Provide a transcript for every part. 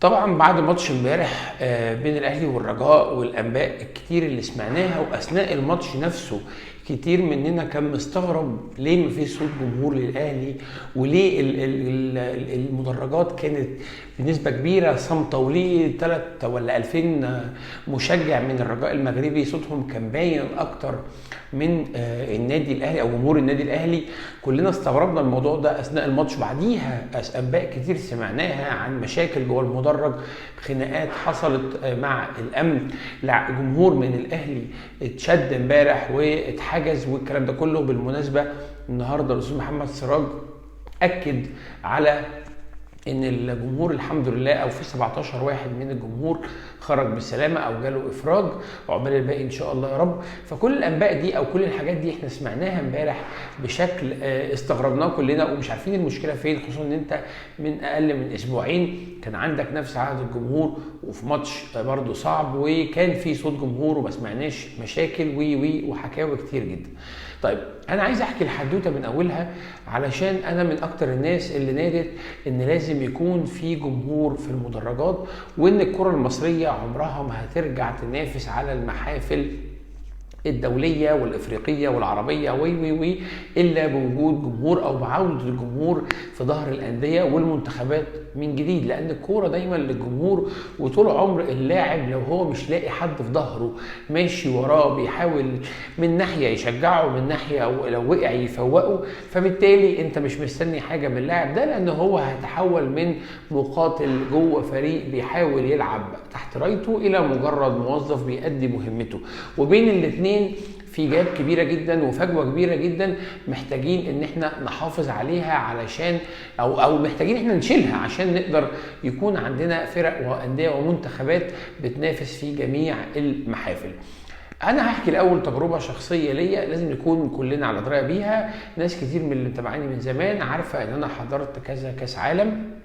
طبعا بعد ماتش امبارح بين الاهلي والرجاء والانباء الكتير اللي سمعناها واثناء الماتش نفسه، كتير مننا كان مستغرب ليه مفيش صوت جمهور للاهلي، وليه المدرجات كانت بنسبه كبيره صامته، وليه 3 ولا 2000 مشجع من الرجاء المغربي صوتهم كان باين اكتر من النادي الاهلي او جمهور النادي الاهلي. كلنا استغربنا الموضوع ده اثناء الماتش. بعديها انباء كتير سمعناها عن مشاكل جوه المدرج، خناقات حصلت مع الامن، جمهور من الاهلي اتشد امبارح واتحجز والكلام ده كله. بالمناسبه النهارده الاستاذ محمد سراج اكد على ان الجمهور الحمد لله او في 17 واحد من الجمهور خرج بالسلامه او جاله افراج، وعقبال الباقي ان شاء الله يا رب. فكل الانباء دي او كل الحاجات دي احنا سمعناها امبارح بشكل استغربناه كلنا ومش عارفين المشكله فين، خصوصا ان انت من اقل من اسبوعين كان عندك نفس عدد الجمهور وفي ماتش برضه صعب وكان في صوت جمهور وما سمعناش مشاكل وحكاوي كتير جدا. طيب انا عايز احكي الحدوته من اولها، علشان انا من اكتر الناس اللي نادت ان لازم يكون في جمهور في المدرجات، وان الكره المصريه عمرها ما هترجع تنافس على المحافل الدوليه والافريقيه والعربيه وي الا بوجود جمهور او بعوده الجمهور في ظهر الانديه والمنتخبات من جديد، لان الكوره دايما للجمهور. وطول عمر اللاعب لو هو مش لاقي حد في ظهره ماشي وراه بيحاول من ناحيه يشجعه، من ناحيه لو وقع يفوقه، فبالتالي انت مش مستني حاجه من اللاعب ده، لان هو هيتحول من مقاتل جوه فريق بيحاول يلعب تحت رايته الى مجرد موظف بيأدي مهمته. وبين الاثنين في جاب كبيره جدا وفجوه كبيره جدا محتاجين ان احنا نحافظ عليها، علشان او محتاجين احنا نشيلها عشان نقدر يكون عندنا فرق وانديه ومنتخبات بتنافس في جميع المحافل. انا هحكي الاول تجربه شخصيه ليا لازم نكون كلنا على درايه بيها. ناس كتير من اللي متابعاني من زمان عارفه ان انا حضرت كذا كاس عالم،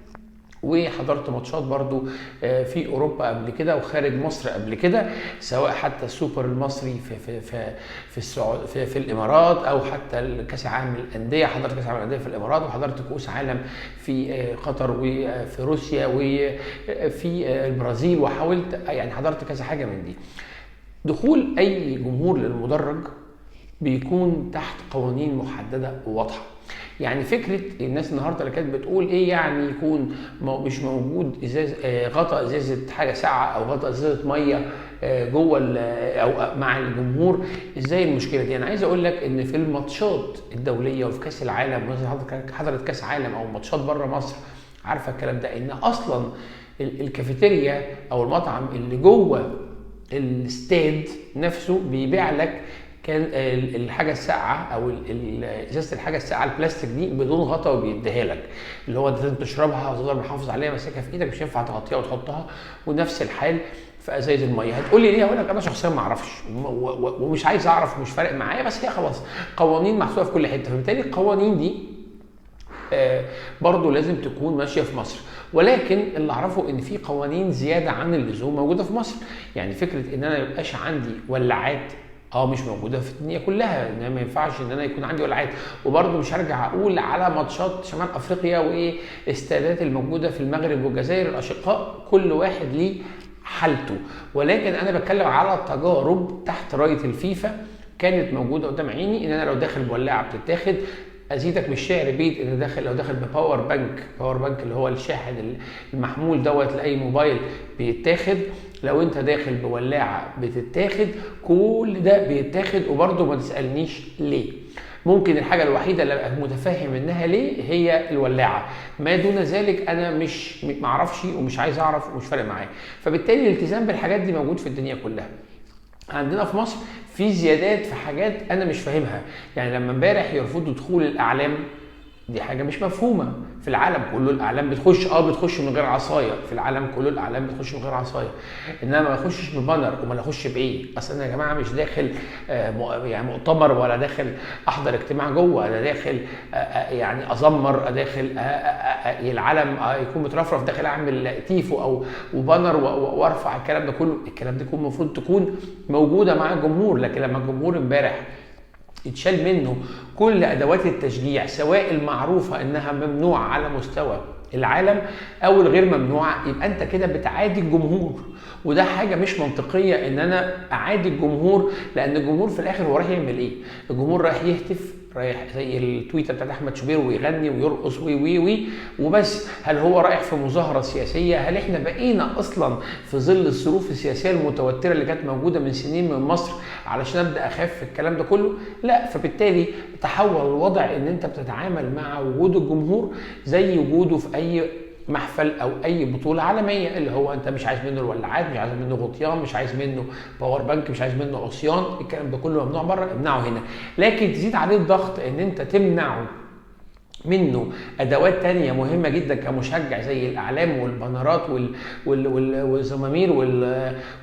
وحضرت ماتشات برضو في اوروبا قبل كده وخارج مصر قبل كده، سواء حتى السوبر المصري في الامارات، او حتى كاس العالم للانديه. حضرت كاس العالم للانديه في الامارات، وحضرت كؤوس عالم في قطر وفي روسيا وفي البرازيل، وحاولت يعني حضرت كذا حاجه من دي. دخول اي جمهور للمدرج بيكون تحت قوانين محدده وواضحه. يعني فكره الناس النهارده اللي كانت بتقول ايه يعني يكون مش موجود ازاز غطا ازازه حاجه ساقعه او غطا ازازه ميه جوه او مع الجمهور، ازاي المشكله دي؟ انا عايز اقول لك ان في الماتشات الدوليه وفي كاس العالم، مثلا حضرت كاس عالم او ماتشات بره مصر، عارفه الكلام ده، ان اصلا الكافيتيريا او المطعم اللي جوه الاستاد نفسه بيبيع لك كان الحاجه الساقعه او ازازه الحاجه الساقعه البلاستيك دي بدون غطا وبيديها لك، اللي هو انت تشربها وتفضل محافظ عليها ماسكها في ايدك، مش ينفع تغطيها وتحطها. ونفس الحال في ازايز الميه. هتقول لي ليه؟ هقول لك انا شخصيا ما اعرفش ومش عايز اعرف ومش فارق معايا، بس هي خلاص قوانين محسوبه في كل حته، فبالتالي القوانين دي برضو لازم تكون ماشيه في مصر. ولكن اللي اعرفه ان في قوانين زياده عن اللزوم موجوده في مصر. يعني فكره ان انا ما يبقاش عندي ولاعات مش موجوده في الدنيا كلها، ان ما ينفعش ان انا يكون عندي ولاعات. وبرده مش هرجع اقول على ماتشات شمال افريقيا واستادات الموجوده في المغرب والجزائر الاشقاء، كل واحد ليه حالته. ولكن انا بتكلم على تجارب تحت رايه الفيفا كانت موجوده قدام عيني، ان انا لو داخل بولاعه بتتاخد. ازيدك بالشعر بيت ان لو داخل بباور بانك اللي هو الشاحن المحمول لاي موبايل بيتاخد، لو انت داخل بولاعه بتتاخد، كل ده بيتاخد. وبرده ما تسالنيش ليه. ممكن الحاجه الوحيده اللي ابقى متفهم انها ليه هي الولاعه، ما دون ذلك انا مش معرفش ومش عايز اعرف ومش فارق معايا. فبالتالي الالتزام بالحاجات دي موجود في الدنيا كلها. عندنا في مصر في زيادات في حاجات انا مش فاهمها. يعني لما امبارح يرفضوا دخول الاعلام، دي حاجه مش مفهومه. في العالم كله الاعلام بتخش من غير عصايه، في العالم كله الاعلام بتخش من غير عصايه، انما ما اخشش ببانر. وما اخش بايه؟ اصل انا يا جماعه مش داخل يعني مؤتمر، ولا داخل احضر اجتماع جوه، انا داخل يعني ازمر، داخل العلم يكون مترفرف، داخل اعمل تيفو او وبانر وارفع الكلام ده كله. الكلام ده المفروض تكون موجوده مع الجمهور. لكن لما الجمهور امبارح يتشال منه كل ادوات التشجيع، سواء المعروفه انها ممنوعه على مستوى العالم او الغير ممنوعه، يبقى انت كده بتعادي الجمهور، وده حاجه مش منطقيه ان انا اعادي الجمهور، لان الجمهور في الاخر هو رايح يعمل ايه؟ الجمهور رايح يهتف، رايح زي التويته بتاعت احمد شوبير ويغني ويرقص وي وي وي وبس. هل هو رايح في مظاهره سياسيه؟ هل احنا بقينا اصلا في ظل الظروف السياسيه المتوتره اللي كانت موجوده من سنين من مصر علشان ابدا اخاف في الكلام ده كله؟ لا. فبالتالي تحول الوضع ان انت بتتعامل مع وجود الجمهور زي وجوده في اي محفل او اي بطوله عالميه، اللي هو انت مش عايز منه الولاعات، مش عايز منه غطيان، مش عايز منه باور بانك، مش عايز منه عصيان، الكلام ده كله ممنوع بره، امنعه هنا. لكن تزيد عليه الضغط ان انت تمنعه منه ادوات تانية مهمه جدا كمشجع زي الاعلام والبانرات والزمامير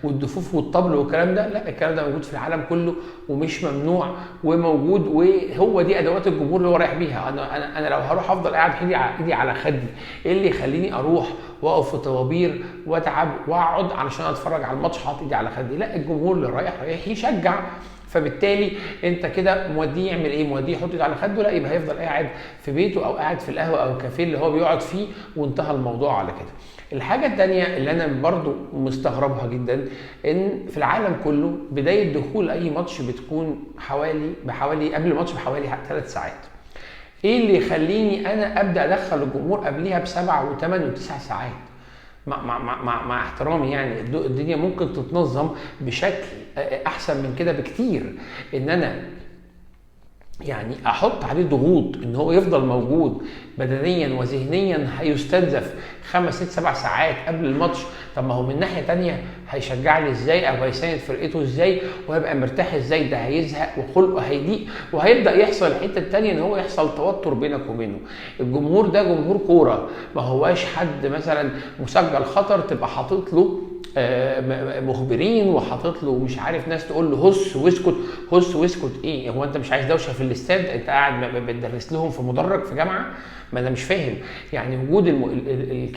والدفوف والطبل والكلام ده. لا، الكلام ده موجود في العالم كله ومش ممنوع وموجود، وهو دي ادوات الجمهور اللي هو رايح بيها. انا لو هروح افضل قاعد ايدي على خدي، ايه اللي يخليني اروح واقف في طوابير واتعب واقعد علشان اتفرج على الماتش حاطط ايدي على خدي؟ لا، الجمهور اللي رايح يشجع. فبالتالي انت كده موديه يعمل ايه؟ موديه يحط ايده على خده؟ لا، يبقى هيفضل قاعد في بيته او قاعد في القهوه او الكافيه اللي هو بيقعد فيه، وانتهى الموضوع على كده. الحاجه الثانيه اللي انا برضو مستغربها جدا، ان في العالم كله بدايه دخول اي ماتش بتكون بحوالي قبل الماتش بحوالي 3 ساعات. ايه اللي يخليني انا ابدا ادخل الجمهور قبلها ب7 و8 و9 ساعات؟ مع احترامي يعني الدنيا ممكن تتنظم بشكل احسن من كده بكتير. ان انا يعني احط عليه ضغوط ان هو يفضل موجود بدنيا وذهنيا، هيستنزف 5 6 7 ساعات قبل الماتش. طب ما هو من ناحيه تانية هيشجع لي ازاي او هيساند فرقته ازاي وهيبقى مرتاح ازاي؟ ده هيزهق وخلقه هيضيق، وهيبدا يحصل الحته الثانيه ان هو يحصل توتر بينك وبينه. الجمهور ده جمهور كوره، ما هواش حد مثلا مسجل خطر تبقى حاطط له مخبرين وحاطط له مش عارف ناس تقول له هس واسكت. هس واسكت ايه؟ هو انت مش عايز دوشه في الاستاد؟ انت قاعد بتدرس لهم في مدرج في جامعه؟ ما انا مش فاهم يعني وجود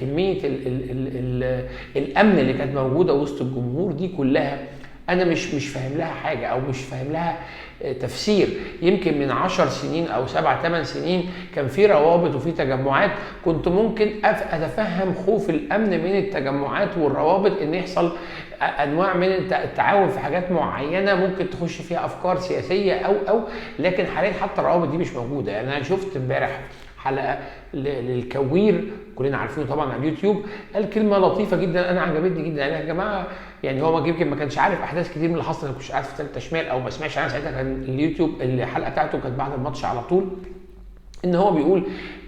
كميه الامن اللي كانت موجوده وسط الجمهور دي كلها، انا مش فاهم لها حاجه او مش فاهم لها تفسير. يمكن من 10 سنين او 7 8 سنين كان في روابط وفي تجمعات، كنت ممكن اتفهم خوف الامن من التجمعات والروابط ان يحصل انواع من التعاون في حاجات معينه ممكن تخش فيها افكار سياسيه او لكن حاليا حتى الروابط دي مش موجوده. يعني انا شفت امبارح حلقه للكوير كلنا عارفينه طبعا على اليوتيوب، قال كلمه لطيفه جدا انا عجبتني جدا. يعني يا جماعه، يعني هو يمكن ما كانش عارف احداث كتير من اللي حصل، انا كنتش قاعد في ثالثه شمال او ما سمعش عنها ساعتها، كان اليوتيوب الحلقه بتاعته كانت بعد الماتش على طول. ان هو بيقول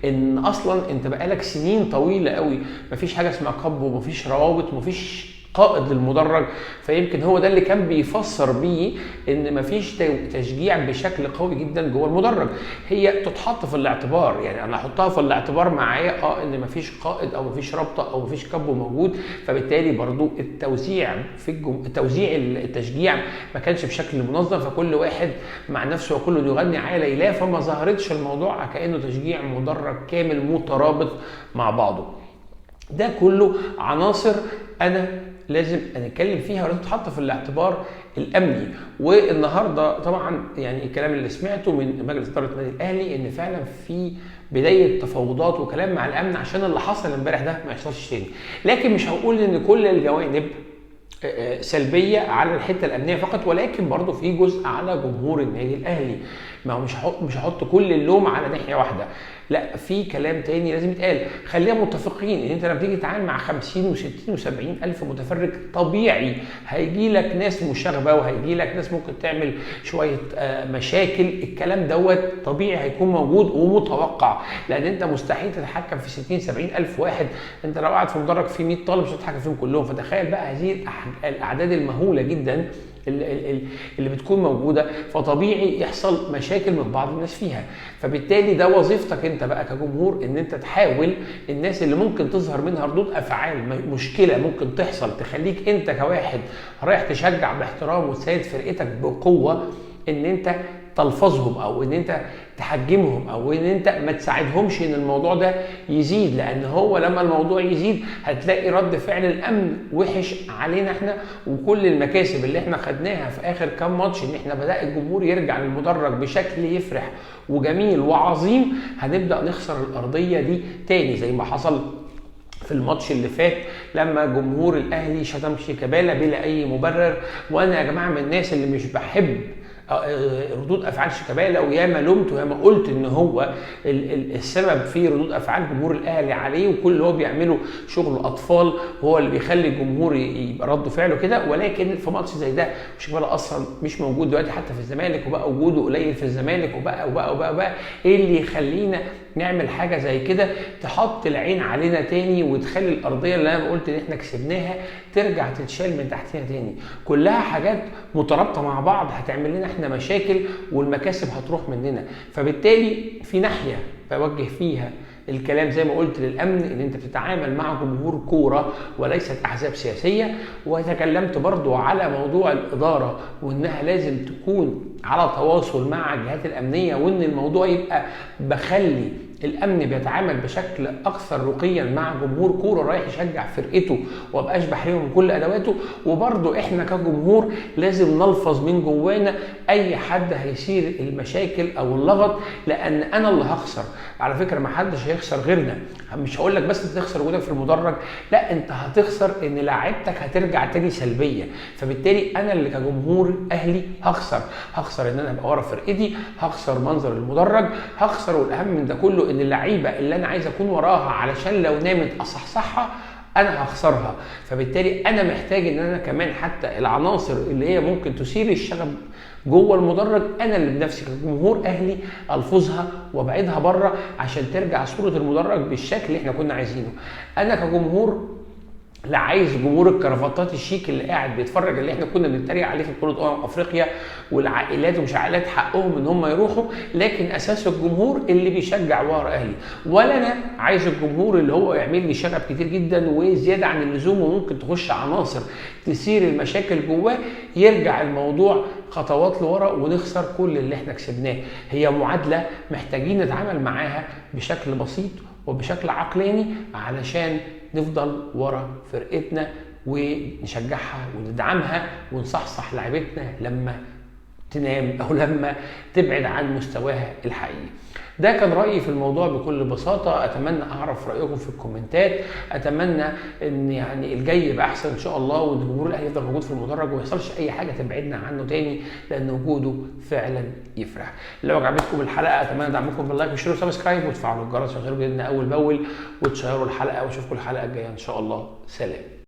ان اصلا انت بقالك سنين طويله قوي مفيش حاجه اسمها قب ومفيش روابط ومفيش قائد للمدرج، فيمكن هو ده اللي كان بيفسر بيه ان مفيش تشجيع بشكل قوي جدا جوه المدرج. هي تتحط في الاعتبار، يعني انا احطها في الاعتبار معايا ان مفيش قائد او مفيش رابطه او مفيش كابو موجود، فبالتالي برضو التوزيع في توزيع التشجيع ما كانش بشكل منظم، فكل واحد مع نفسه وكله يغني على ليلاه، فما ظهرتش الموضوع كانه تشجيع مدرج كامل مترابط مع بعضه. ده كله عناصر انا لازم نتكلم فيها ولازم تحط في الاعتبار الامني. والنهارده طبعا يعني الكلام اللي سمعته من مجلس اداره النادي الاهلي ان فعلا في بدايه تفاوضات وكلام مع الامن عشان اللي حصل امبارح ده ما يحصلش تاني. لكن مش هقول ان كل الجوانب سلبيه على الحته الامنيه فقط، ولكن برضه في جزء على جمهور النادي الاهلي. ما هو مش هحط كل اللوم على ناحيه واحده، لا، في كلام تاني لازم يتقال. خلينا متفقين ان انت لما تيجي تتعامل مع 50 و60 و70 الف متفرج، طبيعي هيجي لك ناس مشاغبه وهيجي لك ناس ممكن تعمل شويه مشاكل. الكلام دوت طبيعي هيكون موجود ومتوقع، لان انت مستحيل تتحكم في 60 70 الف واحد. انت لو قاعد في مدرج في 100 طالب مش هتتحكم فيهم كلهم، فتخيل بقى هذه الاعداد المهوله جدا اللي بتكون موجوده، فطبيعي يحصل مشاكل من بعض الناس فيها. فبالتالي ده وظيفتك انت بقى كجمهور، ان انت تحاول الناس اللي ممكن تظهر منها ردود افعال مشكله ممكن تحصل تخليك انت كواحد رايح تشجع باحترام وتساند فرقتك بقوه، ان انت تلفظهم او ان انت تحجمهم او ان انت ما تساعدهمش ان الموضوع ده يزيد. لان هو لما الموضوع يزيد هتلاقي رد فعل الامن وحش علينا احنا، وكل المكاسب اللي احنا خدناها في اخر كام ماتش ان احنا بدأ الجمهور يرجع للمدرج بشكل يفرح وجميل وعظيم، هنبدأ نخسر الارضية دي تاني زي ما حصل في الماتش اللي فات لما جمهور الاهلي شتم شيكابالا بلا اي مبرر. وانا يا جماعه من الناس اللي مش بحب ردود افعال شيكابالا، وياما لومت وياما قلت ان هو السبب في ردود افعال جمهور الاهلي عليه، وكل اللي هو بيعمله شغل اطفال هو اللي بيخلي الجمهور يبقى رد فعله كده. ولكن في ماتش زي ده شيكابالا اصلا مش موجود دلوقتي حتى في الزمالك، وبقى وجوده قليل في الزمالك، وبقى ايه اللي يخلينا نعمل حاجه زي كده تحط العين علينا تاني وتخلي الارضيه اللي انا قلت ان احنا كسبناها ترجع تتشال من تحتنا تاني؟ كلها حاجات مترابطه مع بعض هتعمل لنا احنا مشاكل والمكاسب هتروح مننا. فبالتالي في ناحيه بوجه فيها الكلام زي ما قلت للامن، ان انت بتتعامل مع جمهور كوره وليست احزاب سياسيه. وتكلمت برضو على موضوع الاداره وانها لازم تكون على تواصل مع الجهات الامنيه، وان الموضوع يبقى بخلي الامن بيتعامل بشكل اكثر رقيا مع جمهور كوره رايح يشجع فرقته وابقاش بحرمه من كل ادواته. وبرضو احنا كجمهور لازم نلفظ من جوانا اي حد هيثير المشاكل او اللغط، لان انا اللي هخسر. على فكره ما حدش هيخسر غيرنا. مش هقول لك بس انت تخسر وجودك في المدرج، لا انت هتخسر ان لاعيبتك هترجع تاني سلبيه. فبالتالي انا اللي كجمهور اهلي هخسر ان انا ابقى ورا فرقتي، هخسر منظر المدرج، هخسر والاهم من ده كله ان اللعيبه اللي انا عايز اكون وراها علشان لو نامت اصحصحها انا هخسرها. فبالتالي انا محتاج ان انا كمان حتى العناصر اللي هي ممكن تثير الشغب جوه المدرج انا اللي بنفسي كجمهور اهلي الفظها وابعدها بره عشان ترجع صوره المدرج بالشكل اللي احنا كنا عايزينه. انا كجمهور لا عايز جمهور الكرافتات الشيك اللي قاعد بيتفرج اللي احنا كنا بنتريق عليه في بطوله افريقيا، والعائلات ومش عائلات حقهم ان هم يروحوا، لكن اساس الجمهور اللي بيشجع ورا اهلي. ولا انا عايز الجمهور اللي هو يعمل لي شغب كتير جدا وزياده عن اللزوم وممكن تخش عناصر تثير المشاكل جواه، يرجع الموضوع خطوات لورا ونخسر كل اللي احنا كسبناه. هي معادله محتاجين نتعامل معاها بشكل بسيط وبشكل عقلاني علشان نفضل ورا فرقتنا ونشجعها وندعمها ونصحصح لعيبتنا لما تنام او لما تبعد عن مستواها الحقيقي. ده كان رأيي في الموضوع بكل بساطة. أتمنى أعرف رأيكم في الكومنتات، أتمنى إن يعني الجاي يبقى أحسن إن شاء الله، وإن الجمهور الأهلي يفضل موجود في المدرج وما يحصلش أي حاجة تبعدنا عنه تاني، لأن وجوده فعلا يفرح. لو عجبتكم الحلقة أتمنى دعمكم باللايك والشير وسبسكرايب وتفعلوا الجرس عشان يوصلكم جديدنا أول بأول، وتشيروا الحلقة، وأشوفكم الحلقة الجاية إن شاء الله. سلام.